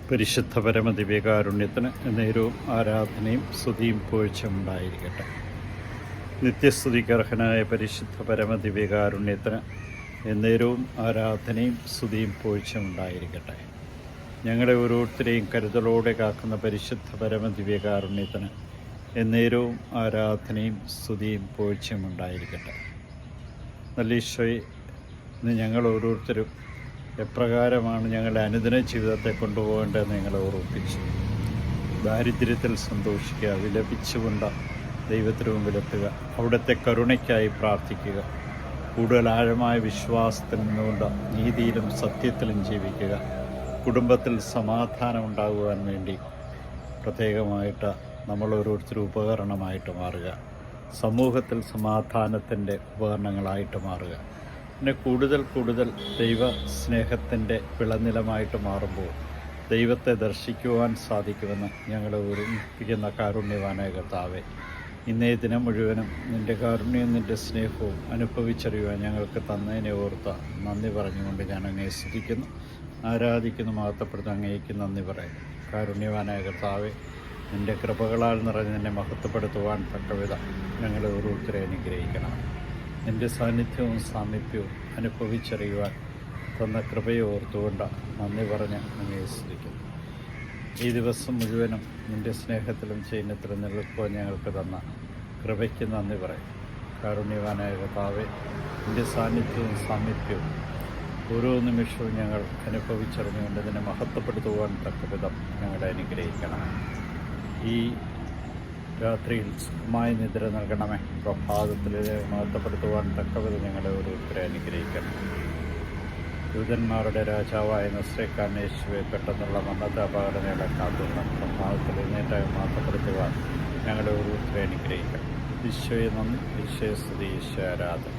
പരിശുദ്ധ പരമദിവ്യകാരുണ്യത്തിന് നേരവും ആരാധനയും സ്തുതിയും പുകഴ്ചയുമുണ്ടായിരിക്കട്ടെ. നിത്യസ്തുതിക്കർഹനായ പരിശുദ്ധ പരമദിവ്യകാരുണ്യത്തിന് എന്നേരവും ആരാധനയും സ്തുതിയും പുകഴ്ചയുമുണ്ടായിരിക്കട്ടെ. ഞങ്ങളെ ഓരോരുത്തരെയും കരുതലോടെ കാക്കുന്ന പരിശുദ്ധ പരമദിവ്യകാരുണ്യത്തിന് എന്നേരവും ആരാധനയും സ്തുതിയും പുകഴ്ചയുമുണ്ടായിരിക്കട്ടെ. നല്ല ഈശോയെ, ഇന്ന് ഞങ്ങൾ ഓരോരുത്തരും എപ്രകാരമാണ് ഞങ്ങളുടെ അനുദിന ജീവിതത്തെ കൊണ്ടുപോകേണ്ടതെന്ന് ഞങ്ങളെ ഓർമ്മിപ്പിച്ചു. ദാരിദ്ര്യത്തിൽ സന്തോഷിക്കുക, വിലപിച്ചുകൊണ്ട് ദൈവത്തിന് മുമ്പിലെത്തുക, അവിടുത്തെ കരുണയ്ക്കായി പ്രാർത്ഥിക്കുക, കൂടുതൽ ആഴമായ വിശ്വാസത്തിൽ നിന്നുകൊണ്ട് നീതിയിലും സത്യത്തിലും ജീവിക്കുക, കുടുംബത്തിൽ സമാധാനം ഉണ്ടാകുവാൻ വേണ്ടി പ്രത്യേകമായിട്ട് നമ്മൾ ഓരോരുത്തരും ഉപകരണമായിട്ട് മാറുക, സമൂഹത്തിൽ സമാധാനത്തിൻ്റെ ഉപകരണങ്ങളായിട്ട് മാറുക. പിന്നെ കൂടുതൽ ദൈവ സ്നേഹത്തിൻ്റെ വിളനിലമായിട്ട് മാറുമ്പോൾ ദൈവത്തെ ദർശിക്കുവാൻ സാധിക്കുമെന്ന് ഞങ്ങളെ ഓർമ്മിപ്പിക്കുന്ന കാരുണ്യവാനായ കർത്താവേ, ഇന്നേ ദിനം മുഴുവനും നിൻ്റെ കാരുണ്യവും നിൻ്റെ സ്നേഹവും അനുഭവിച്ചറിയുവാൻ ഞങ്ങൾക്ക് തന്നതിനെ ഓർത്ത് നന്ദി പറഞ്ഞുകൊണ്ട് ഞാൻ അങ്ങയെ സ്തുതിക്കുന്നു, ആരാധിക്കുന്നു, മഹത്വപ്പെടുത്തുന്നു. അങ്ങേക്ക് നന്ദി പറയുന്നു. കാരുണ്യവാനായ കർത്താവേ, നിൻ്റെ കൃപകളാൽ നിറഞ്ഞ് നിന്നെ മഹത്വപ്പെടുത്തുവാൻ തക്കവിധം ഞങ്ങളെ ഓരോരുത്തരെ അനുഗ്രഹിക്കണം. നിൻ്റെ സാന്നിധ്യവും സാമീപ്യവും അനുഭവിച്ചറിയുവാൻ തന്ന കൃപയെ ഓർത്തുകൊണ്ട് നന്ദി പറഞ്ഞ് അങ്ങയെ സ്തുതിക്കുന്നു. ഈ ദിവസം മുഴുവനും നിൻ്റെ സ്നേഹത്തിലും ചൈന്യത്തിലും നിലനിൽക്കുവാൻ ഞങ്ങൾക്ക് തന്ന കൃപയ്ക്ക് നന്ദി പറയും. കാരുണ്യവാനായ കർത്താവേ, നിൻ്റെ സാന്നിധ്യവും സാമീപ്യവും ഓരോ നിമിഷവും ഞങ്ങൾ അനുഭവിച്ചറിഞ്ഞുകൊണ്ട് ഇതിനെ മഹത്വപ്പെടുത്തുവാൻ തക്കവിധം ഞങ്ങളെ അനുഗ്രഹിക്കണം. ഈ രാത്രിയിൽ സുഖമായ നിദ്ര നൽകണമേ. പ്രഭാതത്തിൽ മഹത്വപ്പെടുത്തുവാൻ തക്കവിധം ഞങ്ങളെ ഓരോരുത്തരെ അനുഗ്രഹിക്കണം. ദൂതന്മാരുടെ രാജാവായ നസ്രേക്കാരൻ യേശുവെ, പെട്ടെന്നുള്ള മരണത്തെ അപകടനയുടെ കാത്തുള്ള പ്രഭാതത്തിൽ എഴുന്നേറ്റായി മഹത്വപ്പെടുത്തുവാൻ ഞങ്ങളെ ഓരോരുത്തരെ അനുഗ്രഹിക്കണം. ഈശോയെ നന്ദി, ഈശോയെ സ്തുതി, ഈശോ ആരാധന.